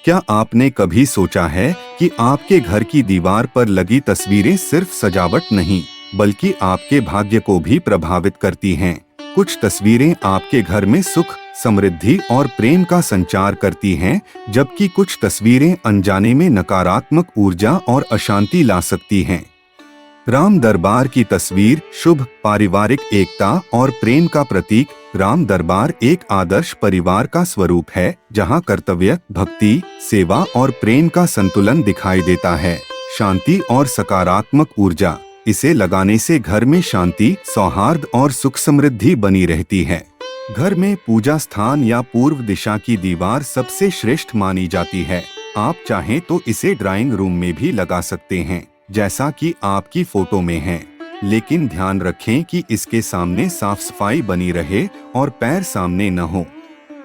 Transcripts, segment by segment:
क्या आपने कभी सोचा है कि आपके घर की दीवार पर लगी तस्वीरें सिर्फ सजावट नहीं, बल्कि आपके भाग्य को भी प्रभावित करती हैं? कुछ तस्वीरें आपके घर में सुख, समृद्धि और प्रेम का संचार करती हैं, जबकि कुछ तस्वीरें अनजाने में नकारात्मक ऊर्जा और अशांति ला सकती हैं। राम दरबार की तस्वीर शुभ, पारिवारिक एकता और प्रेम का प्रतीक। राम दरबार एक आदर्श परिवार का स्वरूप है, जहां कर्तव्य, भक्ति, सेवा और प्रेम का संतुलन दिखाई देता है। शांति और सकारात्मक ऊर्जा, इसे लगाने से घर में शांति, सौहार्द और सुख समृद्धि बनी रहती है। घर में पूजा स्थान या पूर्व दिशा की दीवार सबसे श्रेष्ठ मानी जाती है। आप चाहें तो इसे ड्राइंग रूम में भी लगा सकते हैं, जैसा कि आपकी फोटो में है, लेकिन ध्यान रखें कि इसके सामने साफ सफाई बनी रहे और पैर सामने न हो।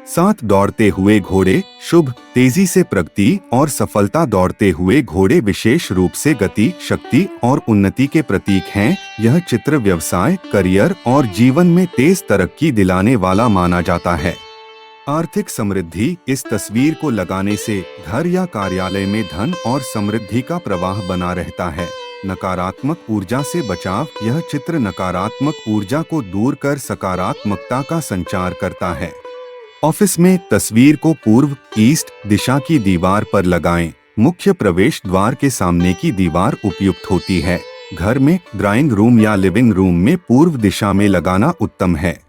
साथ दौड़ते हुए घोड़े शुभ, तेजी से प्रगति और सफलता। दौड़ते हुए घोड़े विशेष रूप से गति, शक्ति और उन्नति के प्रतीक हैं। यह चित्र व्यवसाय, करियर और जीवन में तेज तरक्की दिलाने वाला माना जाता है। आर्थिक समृद्धि, इस तस्वीर को लगाने से घर या कार्यालय में धन और समृद्धि का प्रवाह बना रहता है। नकारात्मक ऊर्जा से बचाव, यह चित्र नकारात्मक ऊर्जा को दूर कर सकारात्मकता का संचार करता है। ऑफिस में तस्वीर को पूर्व, ईस्ट दिशा की दीवार पर लगाएं। मुख्य प्रवेश द्वार के सामने की दीवार उपयुक्त होती है। घर में ड्राइंग रूम या लिविंग रूम में पूर्व दिशा में लगाना उत्तम है।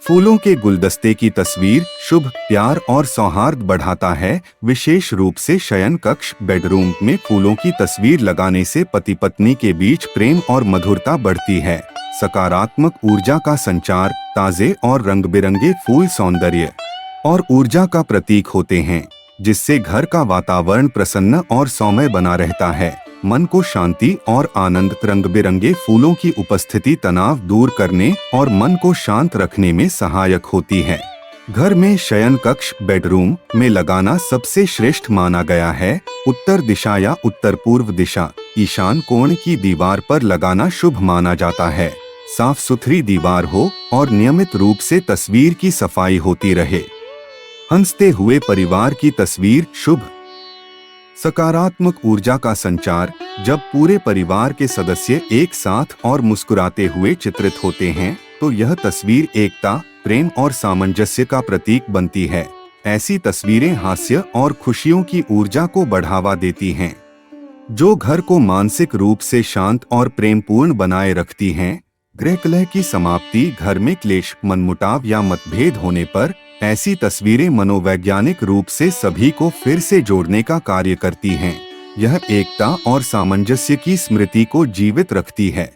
फूलों के गुलदस्ते की तस्वीर शुभ, प्यार और सौहार्द बढ़ाता है। विशेष रूप से शयन कक्ष, बेडरूम में फूलों की तस्वीर लगाने से पति पत्नी के बीच प्रेम और मधुरता बढ़ती है। सकारात्मक ऊर्जा का संचार, ताजे और रंग बिरंगे फूल सौंदर्य और ऊर्जा का प्रतीक होते हैं, जिससे घर का वातावरण प्रसन्न और सौम्य बना रहता है। मन को शांति और आनंद, रंग बिरंगे फूलों की उपस्थिति तनाव दूर करने और मन को शांत रखने में सहायक होती है। घर में शयन कक्ष, बेडरूम में लगाना सबसे श्रेष्ठ माना गया है। उत्तर दिशा या उत्तर पूर्व दिशा, ईशान कोण की दीवार पर लगाना शुभ माना जाता है। साफ सुथरी दीवार हो और नियमित रूप से तस्वीर की सफाई होती रहे। हंसते हुए परिवार की तस्वीर शुभ, सकारात्मक ऊर्जा का संचार, जब पूरे परिवार के सदस्य एक साथ और मुस्कुराते हुए चित्रित होते हैं, तो यह तस्वीर एकता, प्रेम और सामंजस्य का प्रतीक बनती है। ऐसी तस्वीरें हास्य और खुशियों की ऊर्जा को बढ़ावा देती हैं, जो घर को मानसिक रूप से शांत और प्रेमपूर्ण बनाए रखती हैं। गृह कलह की समाप्ति, घर में क्लेश, मनमुटाव या मतभेद होने पर ऐसी तस्वीरें मनोवैज्ञानिक रूप से सभी को फिर से जोड़ने का कार्य करती हैं। यह एकता और सामंजस्य की स्मृति को जीवित रखती है,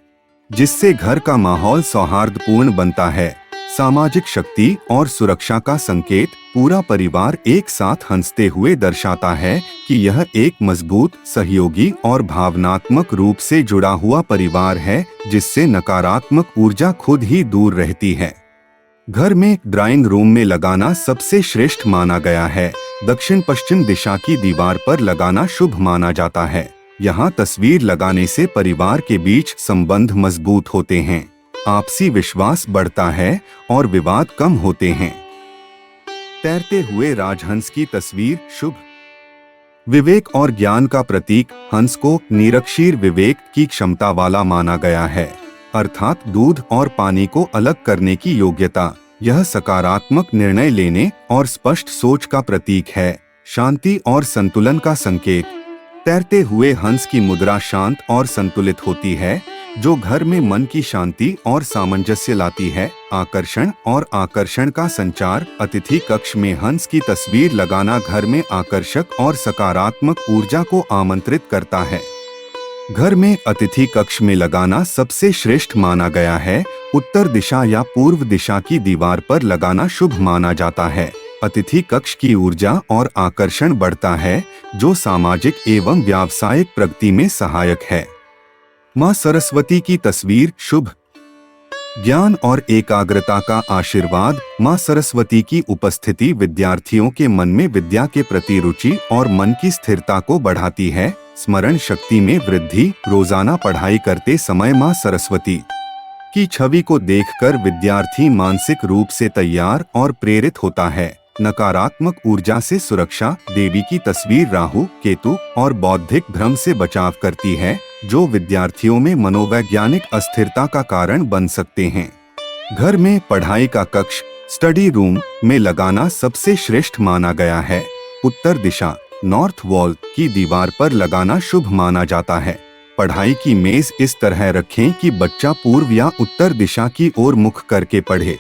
जिससे घर का माहौल सौहार्दपूर्ण बनता है। सामाजिक शक्ति और सुरक्षा का संकेत, पूरा परिवार एक साथ हंसते हुए दर्शाता है कि यह एक मजबूत, सहयोगी और भावनात्मक रूप से जुड़ा हुआ परिवार है, जिससे नकारात्मक ऊर्जा खुद ही दूर रहती है। घर में ड्राइंग रूम में लगाना सबसे श्रेष्ठ माना गया है। दक्षिण पश्चिम दिशा की दीवार पर लगाना शुभ माना जाता है। यहाँ तस्वीर लगाने से परिवार के बीच संबंध मजबूत होते हैं, आपसी विश्वास बढ़ता है और विवाद कम होते हैं। तैरते हुए राजहंस की तस्वीर शुभ, विवेक और ज्ञान का प्रतीक। हंस को निरक्षीर विवेक की क्षमता वाला माना गया है, अर्थात दूध और पानी को अलग करने की योग्यता। यह सकारात्मक निर्णय लेने और स्पष्ट सोच का प्रतीक है। शांति और संतुलन का संकेत, तैरते हुए हंस की मुद्रा शांत और संतुलित होती है, जो घर में मन की शांति और सामंजस्य लाती है। आकर्षण और आकर्षण का संचार, अतिथि कक्ष में हंस की तस्वीर लगाना घर में आकर्षक और सकारात्मक ऊर्जा को आमंत्रित करता है। घर में अतिथि कक्ष में लगाना सबसे श्रेष्ठ माना गया है। उत्तर दिशा या पूर्व दिशा की दीवार पर लगाना शुभ माना जाता है। अतिथि कक्ष की ऊर्जा और आकर्षण बढ़ता है, जो सामाजिक एवं व्यावसायिक प्रगति में सहायक है। माँ सरस्वती की तस्वीर शुभ, ज्ञान और एकाग्रता का आशीर्वाद। माँ सरस्वती की उपस्थिति विद्यार्थियों के मन में विद्या के प्रति रुचि और मन की स्थिरता को बढ़ाती है। स्मरण शक्ति में वृद्धि, रोजाना पढ़ाई करते समय माँ सरस्वती की छवि को देखकर विद्यार्थी मानसिक रूप से तैयार और प्रेरित होता है। नकारात्मक ऊर्जा से सुरक्षा, देवी की तस्वीर राहु, केतु और बौद्धिक भ्रम से बचाव करती है, जो विद्यार्थियों में मनोवैज्ञानिक अस्थिरता का कारण बन सकते हैं। घर में पढ़ाई का कक्ष, स्टडी रूम में लगाना सबसे श्रेष्ठ माना गया है। उत्तर दिशा, नॉर्थ वॉल की दीवार पर लगाना शुभ माना जाता है। पढ़ाई की मेज इस तरह रखें कि बच्चा पूर्व या उत्तर दिशा की ओर मुख करके पढ़े।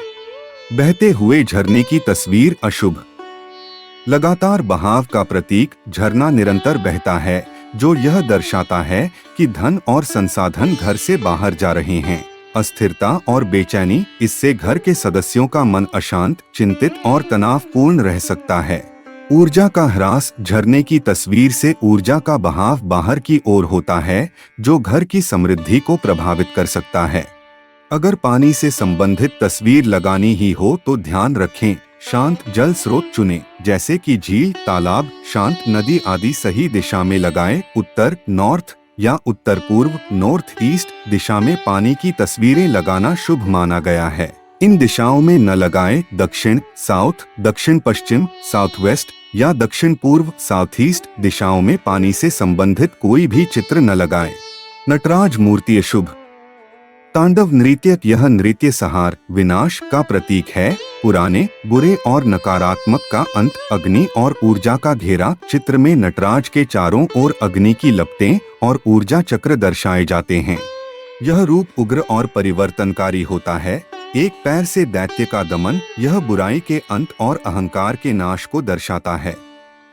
बहते हुए झरने की तस्वीर अशुभ। लगातार बहाव का प्रतीक झरना निरंतर बहता है, जो यह दर्शाता है कि धन और संसाधन घर से बाहर जा रहे हैं। अस्थिरता और बेचैनी, इससे घर के सदस्यों का मन अशांत, चिंतित और तनावपूर्ण रह सकता है। ऊर्जा का ह्रास, झरने की तस्वीर से ऊर्जा का बहाव बाहर की ओर होता है, जो घर की समृद्धि को प्रभावित कर सकता है। अगर पानी से संबंधित तस्वीर लगानी ही हो तो ध्यान रखें, शांत जल स्रोत चुनें, जैसे कि झील, तालाब, शांत नदी आदि सही दिशा में लगाएं। उत्तर, नॉर्थ या उत्तर पूर्व, नॉर्थ ईस्ट दिशा में पानी की तस्वीरें लगाना शुभ माना गया है। इन दिशाओं में न लगाएं। दक्षिण, साउथ, दक्षिण पश्चिम, साउथ वेस्ट या दक्षिण पूर्व, साउथ ईस्ट दिशाओं में पानी से संबंधित कोई भी चित्र न लगाएं। नटराज मूर्ति अशुभ। तांडव नृत्य, यह नृत्य संहार, विनाश का प्रतीक है। पुराने, बुरे और नकारात्मक का अंत, अग्नि और ऊर्जा का घेरा। चित्र में नटराज के चारों ओर अग्नि की लपटें और ऊर्जा चक्र दर्शाए जाते हैं। यह रूप उग्र और परिवर्तनकारी होता है। एक पैर से दैत्य का दमन, यह बुराई के अंत और अहंकार के नाश को दर्शाता है।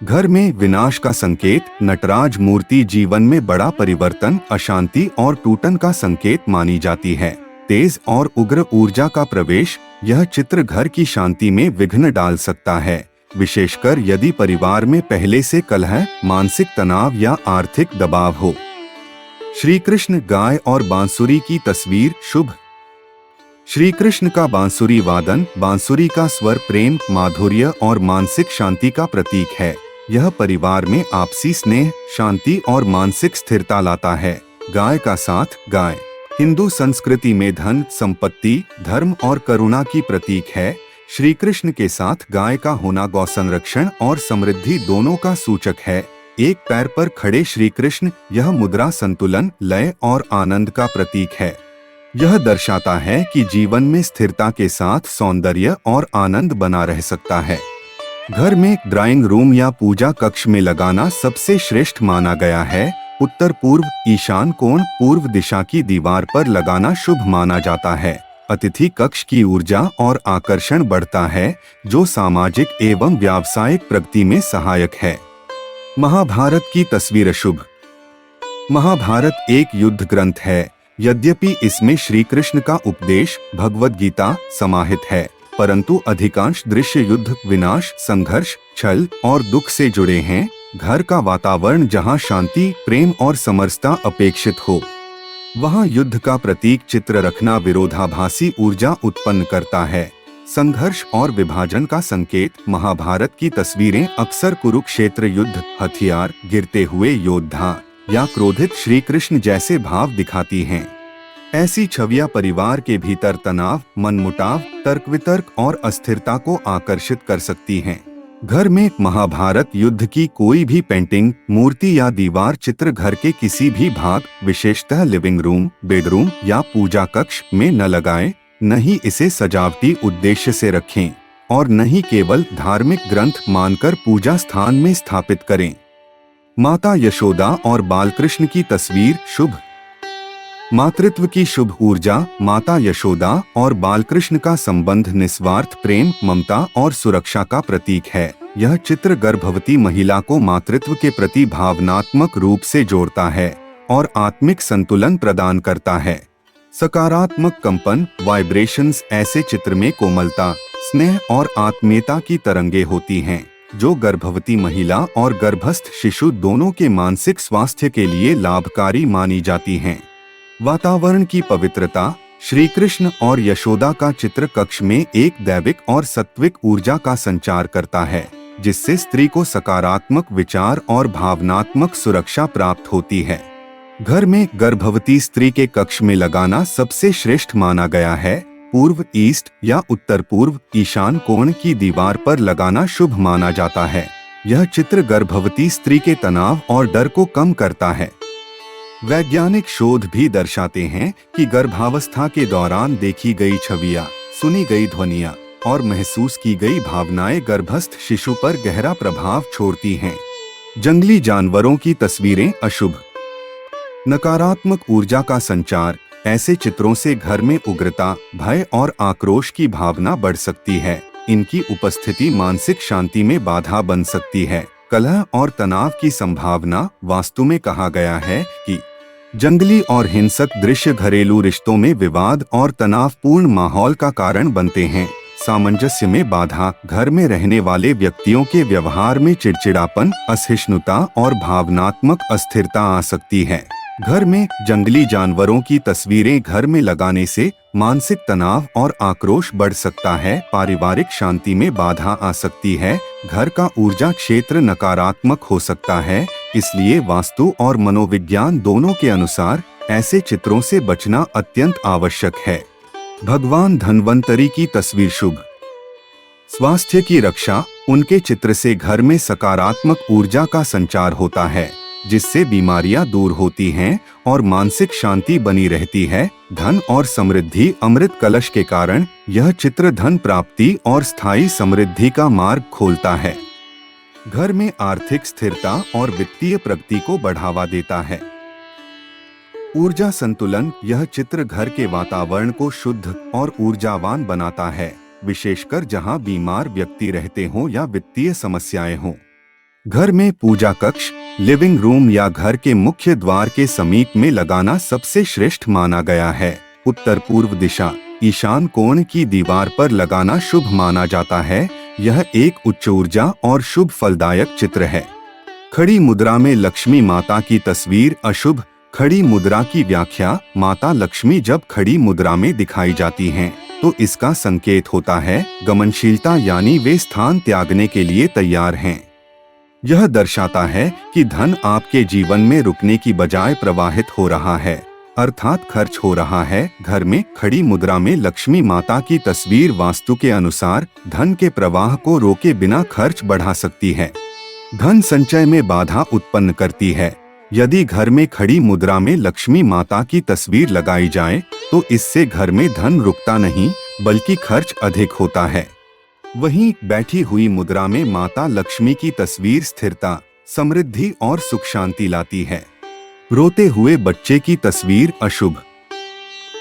घर में विनाश का संकेत, नटराज मूर्ति जीवन में बड़ा परिवर्तन, अशांति और टूटन का संकेत मानी जाती है। तेज और उग्र ऊर्जा का प्रवेश, यह चित्र घर की शांति में विघ्न डाल सकता है, विशेषकर यदि परिवार में पहले से कलह, मानसिक तनाव या आर्थिक दबाव हो। श्री कृष्ण गाय और बांसुरी की तस्वीर शुभ। श्री कृष्ण का बांसुरी वादन, बांसुरी का स्वर प्रेम, माधुर्य और मानसिक शांति का प्रतीक है। यह परिवार में आपसी स्नेह, शांति और मानसिक स्थिरता लाता है। गाय का साथ, गाय हिंदू संस्कृति में धन, संपत्ति, धर्म और करुणा की प्रतीक है। श्री कृष्ण के साथ गाय का होना गौ संरक्षण और समृद्धि दोनों का सूचक है। एक पैर पर खड़े श्री कृष्ण, यह मुद्रा संतुलन, लय और आनंद का प्रतीक है। यह दर्शाता है कि जीवन में स्थिरता के साथ सौंदर्य और आनंद बना रह सकता है। घर में ड्राइंग रूम या पूजा कक्ष में लगाना सबसे श्रेष्ठ माना गया है। उत्तर पूर्व, ईशान कोण, पूर्व दिशा की दीवार पर लगाना शुभ माना जाता है। अतिथि कक्ष की ऊर्जा और आकर्षण बढ़ता है, जो सामाजिक एवं व्यावसायिक प्रगति में सहायक है। महाभारत की तस्वीर शुभ। महाभारत एक युद्ध ग्रंथ है। यद्यपि इसमें श्री कृष्ण का उपदेश, भगवद गीता समाहित है, परंतु अधिकांश दृश्य युद्ध, विनाश, संघर्ष, छल और दुख से जुड़े हैं। घर का वातावरण जहां शांति, प्रेम और समरसता अपेक्षित हो, वहां युद्ध का प्रतीक चित्र रखना विरोधाभासी ऊर्जा उत्पन्न करता है। संघर्ष और विभाजन का संकेत, महाभारत की तस्वीरें अक्सर कुरुक्षेत्र युद्ध, हथियार, गिरते हुए योद्धा या क्रोधित श्री कृष्ण जैसे भाव दिखाती हैं। ऐसी छवियां परिवार के भीतर तनाव, मनमुटाव, तर्क वितर्क और अस्थिरता को आकर्षित कर सकती हैं। घर में महाभारत युद्ध की कोई भी पेंटिंग, मूर्ति या दीवार चित्र घर के किसी भी भाग, विशेषतः लिविंग रूम, बेडरूम या पूजा कक्ष में न लगाएं। न ही इसे सजावटी उद्देश्य से रखें और न ही केवल धार्मिक ग्रंथ मानकर पूजा स्थान में स्थापित करें। माता यशोदा और बालकृष्ण की तस्वीर शुभ। मातृत्व की शुभ ऊर्जा, माता यशोदा और बालकृष्ण का संबंध निस्वार्थ प्रेम, ममता और सुरक्षा का प्रतीक है। यह चित्र गर्भवती महिला को मातृत्व के प्रति भावनात्मक रूप से जोड़ता है और आत्मिक संतुलन प्रदान करता है। सकारात्मक कंपन, वाइब्रेशंस, ऐसे चित्र में कोमलता, स्नेह और आत्मीयता की तरंगे होती हैं, जो गर्भवती महिला और गर्भस्थ शिशु दोनों के मानसिक स्वास्थ्य के लिए लाभकारी मानी जाती हैं। वातावरण की पवित्रता, श्री कृष्ण और यशोदा का चित्र कक्ष में एक दैविक और सात्विक ऊर्जा का संचार करता है, जिससे स्त्री को सकारात्मक विचार और भावनात्मक सुरक्षा प्राप्त होती है। घर में गर्भवती स्त्री के कक्ष में लगाना सबसे श्रेष्ठ माना गया है। पूर्व ईस्ट या उत्तर पूर्व ईशान कोण की दीवार पर लगाना शुभ माना जाता है। यह चित्र गर्भवती स्त्री के तनाव और डर को कम करता है। वैज्ञानिक शोध भी दर्शाते हैं कि गर्भावस्था के दौरान देखी गई छवियां, सुनी गई ध्वनियां और महसूस की गई भावनाएं गर्भस्थ शिशु पर गहरा प्रभाव छोड़ती हैं। जंगली जानवरों की तस्वीरें अशुभ। नकारात्मक ऊर्जा का संचार। ऐसे चित्रों से घर में उग्रता, भय और आक्रोश की भावना बढ़ सकती है। इनकी उपस्थिति मानसिक शांति में बाधा बन सकती है। कलह और तनाव की संभावना। वास्तु में कहा गया है कि जंगली और हिंसक दृश्य घरेलू रिश्तों में विवाद और तनावपूर्ण माहौल का कारण बनते हैं। सामंजस्य में बाधा। घर में रहने वाले व्यक्तियों के व्यवहार में चिड़चिड़ापन, असहिष्णुता और भावनात्मक अस्थिरता आ सकती है। घर में जंगली जानवरों की तस्वीरें घर में लगाने से मानसिक तनाव और आक्रोश बढ़ सकता है। पारिवारिक शांति में बाधा आ सकती है। घर का ऊर्जा क्षेत्र नकारात्मक हो सकता है, इसलिए वास्तु और मनोविज्ञान दोनों के अनुसार ऐसे चित्रों से बचना अत्यंत आवश्यक है। भगवान धन्वंतरी की तस्वीर शुभ। स्वास्थ्य की रक्षा। उनके चित्र से घर में सकारात्मक ऊर्जा का संचार होता है, जिससे बीमारियां दूर होती हैं और मानसिक शांति बनी रहती है। धन और समृद्धि। अमृत कलश के कारण यह चित्र धन प्राप्ति और स्थायी समृद्धि का मार्ग खोलता है। घर में आर्थिक स्थिरता और वित्तीय प्रगति को बढ़ावा देता है। ऊर्जा संतुलन। यह चित्र घर के वातावरण को शुद्ध और ऊर्जावान बनाता है, विशेषकर जहां बीमार व्यक्ति रहते हों या वित्तीय समस्याएं हों। घर में पूजा कक्ष, लिविंग रूम या घर के मुख्य द्वार के समीप में लगाना सबसे श्रेष्ठ माना गया है। उत्तर पूर्व दिशा, ईशान कोण की दीवार पर लगाना शुभ माना जाता है। यह एक उच्च ऊर्जा और शुभ फलदायक चित्र है। खड़ी मुद्रा में लक्ष्मी माता की तस्वीर अशुभ। खड़ी मुद्रा की व्याख्या। माता लक्ष्मी जब खड़ी मुद्रा में दिखाई जाती हैं, तो इसका संकेत होता है गमनशीलता, यानी वे स्थान त्यागने के लिए तैयार हैं। यह दर्शाता है कि धन आपके जीवन में रुकने की बजाय प्रवाहित हो रहा है, अर्थात खर्च हो रहा है। घर में खड़ी मुद्रा में लक्ष्मी माता की तस्वीर वास्तु के अनुसार धन के प्रवाह को रोके बिना खर्च बढ़ा सकती है। धन संचय में बाधा उत्पन्न करती है। यदि घर में खड़ी मुद्रा में लक्ष्मी माता की तस्वीर लगाई जाए, तो इससे घर में धन रुकता नहीं, बल्कि खर्च अधिक होता है। वहीं बैठी हुई मुद्रा में माता लक्ष्मी की तस्वीर स्थिरता, समृद्धि और सुख शांति लाती है। रोते हुए बच्चे की तस्वीर अशुभ।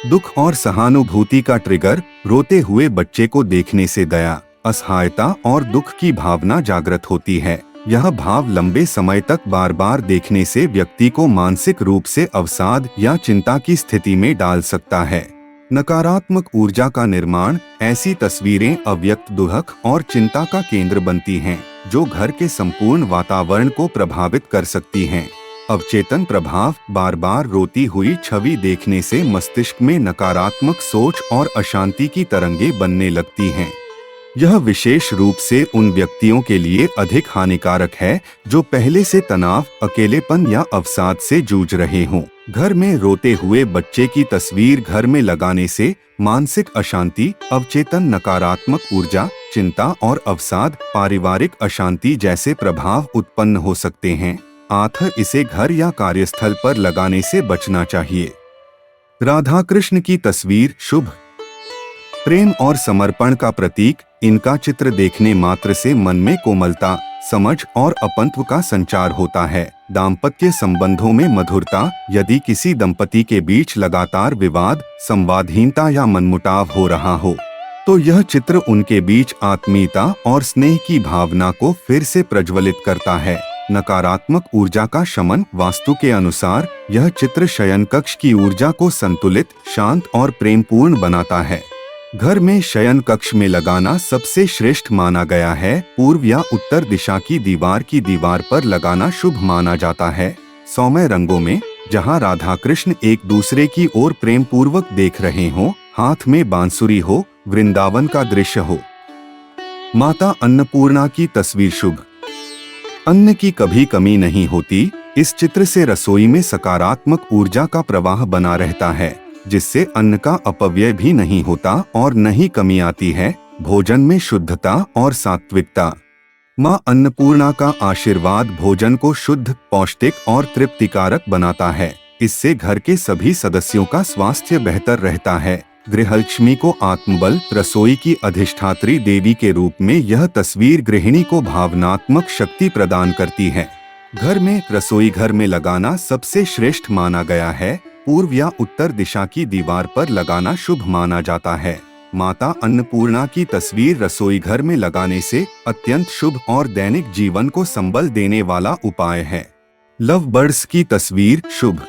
दुख और सहानुभूति का ट्रिगर। रोते हुए बच्चे को देखने से दया, असहायता और दुख की भावना जागृत होती है। यह भाव लंबे समय तक बार बार देखने से व्यक्ति को मानसिक रूप से अवसाद या चिंता की स्थिति में डाल सकता है। नकारात्मक ऊर्जा का निर्माण। ऐसी तस्वीरें अव्यक्त दुख और चिंता का केंद्र बनती हैं, जो घर के संपूर्ण वातावरण को प्रभावित कर सकती हैं। अवचेतन प्रभाव। बार बार रोती हुई छवि देखने से मस्तिष्क में नकारात्मक सोच और अशांति की तरंगें बनने लगती हैं। यह विशेष रूप से उन व्यक्तियों के लिए अधिक हानिकारक है जो पहले से तनाव, अकेलेपन या अवसाद से जूझ रहे हों। घर में रोते हुए बच्चे की तस्वीर घर में लगाने से मानसिक अशांति, अवचेतन नकारात्मक ऊर्जा, चिंता और अवसाद, पारिवारिक अशांति जैसे प्रभाव उत्पन्न हो सकते हैं। अतः इसे घर या कार्यस्थल पर लगाने से बचना चाहिए। राधा कृष्ण की तस्वीर शुभ। प्रेम और समर्पण का प्रतीक। इनका चित्र देखने मात्र से मन में कोमलता, समझ और अपनत्व का संचार होता है। दाम्पत्य संबंधों में मधुरता। यदि किसी दंपति के बीच लगातार विवाद, संवादहीनता या मनमुटाव हो रहा हो, तो यह चित्र उनके बीच आत्मीयता और स्नेह की भावना को फिर से प्रज्वलित करता है। नकारात्मक ऊर्जा का शमन। वास्तु के अनुसार यह चित्र शयन कक्ष की ऊर्जा को संतुलित, शांत और प्रेमपूर्ण बनाता है। घर में शयन कक्ष में लगाना सबसे श्रेष्ठ माना गया है। पूर्व या उत्तर दिशा की दीवार पर लगाना शुभ माना जाता है। सौम्य रंगों में, जहां राधा कृष्ण एक दूसरे की ओर प्रेम पूर्वक देख रहे हों, हाथ में बांसुरी हो, वृंदावन का दृश्य हो। माता अन्नपूर्णा की तस्वीर शुभ। अन्न की कभी कमी नहीं होती। इस चित्र से रसोई में सकारात्मक ऊर्जा का प्रवाह बना रहता है। जिससे अन्न का अपव्यय भी नहीं होता और न ही कमी आती है। भोजन में शुद्धता और सात्विकता। माँ अन्नपूर्णा का आशीर्वाद भोजन को शुद्ध, पौष्टिक और तृप्तिकारक बनाता है। इससे घर के सभी सदस्यों का स्वास्थ्य बेहतर रहता है। गृहलक्ष्मी को आत्मबल, रसोई की अधिष्ठात्री देवी के रूप में यह तस्वीर गृहिणी को भावनात्मक शक्ति प्रदान करती है। घर में रसोई घर में लगाना सबसे श्रेष्ठ माना गया है। पूर्व या उत्तर दिशा की दीवार पर लगाना शुभ माना जाता है। माता अन्नपूर्णा की तस्वीर रसोई घर में लगाने से अत्यंत शुभ और दैनिक जीवन को संबल देने वाला उपाय है। लव बर्ड्स की तस्वीर शुभ।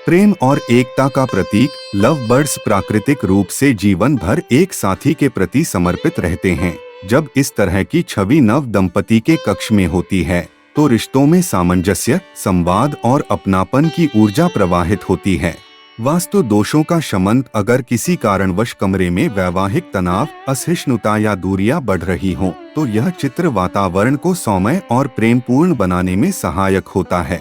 प्रेम और एकता का प्रतीक लव बर्ड्स प्राकृतिक रूप से जीवन भर एक साथी के प्रति समर्पित रहते हैं। जब इस तरह की छवि नव दंपति के कक्ष में होती है तो रिश्तों में सामंजस्य, संवाद और अपनापन की ऊर्जा प्रवाहित होती है। वास्तु दोषों का शमन। अगर किसी कारणवश कमरे में वैवाहिक तनाव, असहिष्णुता या दूरियां बढ़ रही हों, तो यह चित्र वातावरण को सौम्य और प्रेमपूर्ण बनाने में सहायक होता है।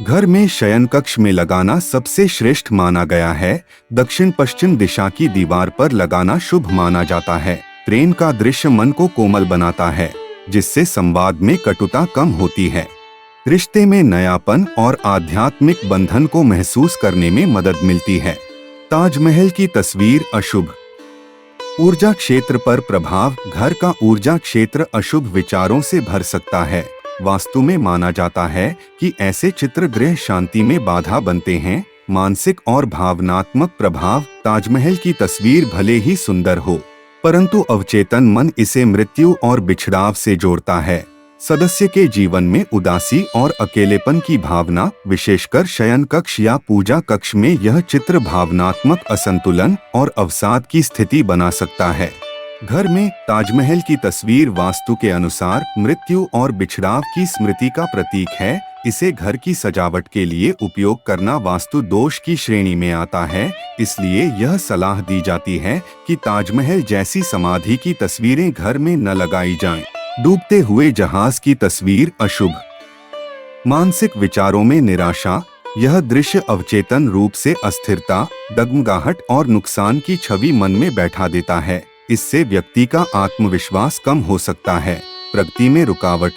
घर में शयन कक्ष में लगाना सबसे श्रेष्ठ माना गया है। दक्षिण पश्चिम दिशा की दीवार पर लगाना शुभ माना जाता है। प्रेम का दृश्य मन को कोमल बनाता है, जिससे संवाद में कटुता कम होती है। रिश्ते में नयापन और आध्यात्मिक बंधन को महसूस करने में मदद मिलती है। ताजमहल की तस्वीर अशुभ। ऊर्जा क्षेत्र पर प्रभाव। घर का ऊर्जा क्षेत्र अशुभ विचारों से भर सकता है। वास्तु में माना जाता है कि ऐसे चित्र गृह शांति में बाधा बनते हैं। मानसिक और भावनात्मक प्रभाव। ताजमहल की तस्वीर भले ही सुंदर हो, परंतु अवचेतन मन इसे मृत्यु और बिछड़ाव से जोड़ता है। सदस्य के जीवन में उदासी और अकेलेपन की भावना, विशेषकर शयन कक्ष या पूजा कक्ष में यह चित्र भावनात्मक असंतुलन और अवसाद की स्थिति बना सकता है। घर में ताजमहल की तस्वीर वास्तु के अनुसार मृत्यु और बिछड़ाव की स्मृति का प्रतीक है। इसे घर की सजावट के लिए उपयोग करना वास्तु दोष की श्रेणी में आता है। इसलिए यह सलाह दी जाती है कि ताजमहल जैसी समाधि की तस्वीरें घर में न लगाई जाएं। डूबते हुए जहाज की तस्वीर अशुभ। मानसिक विचारों में निराशा। यह दृश्य अवचेतन रूप से अस्थिरता, डगमगाहट और नुकसान की छवि मन में बैठा देता है। इससे व्यक्ति का आत्मविश्वास कम हो सकता है। प्रगति में रुकावट।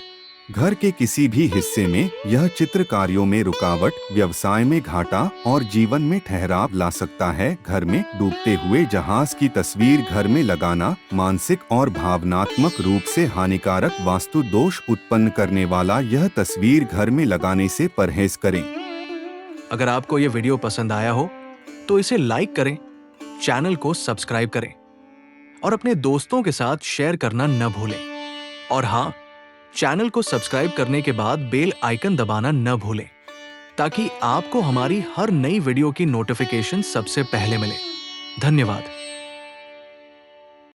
घर के किसी भी हिस्से में यह चित्र कार्यों में रुकावट, व्यवसाय में घाटा और जीवन में ठहराव ला सकता है। घर में डूबते हुए जहाज की तस्वीर घर में लगाना मानसिक और भावनात्मक रूप से हानिकारक वास्तु दोष उत्पन्न करने वाला यह तस्वीर घर में लगाने से परहेज करें। अगर आपको ये वीडियो पसंद आया हो तो इसे लाइक करें, चैनल को सब्सक्राइब करें और अपने दोस्तों के साथ शेयर करना न भूलें। और हाँ, चैनल को सब्सक्राइब करने के बाद बेल आइकन दबाना न भूलें, ताकि आपको हमारी हर नई वीडियो की नोटिफिकेशन सबसे पहले मिले। धन्यवाद।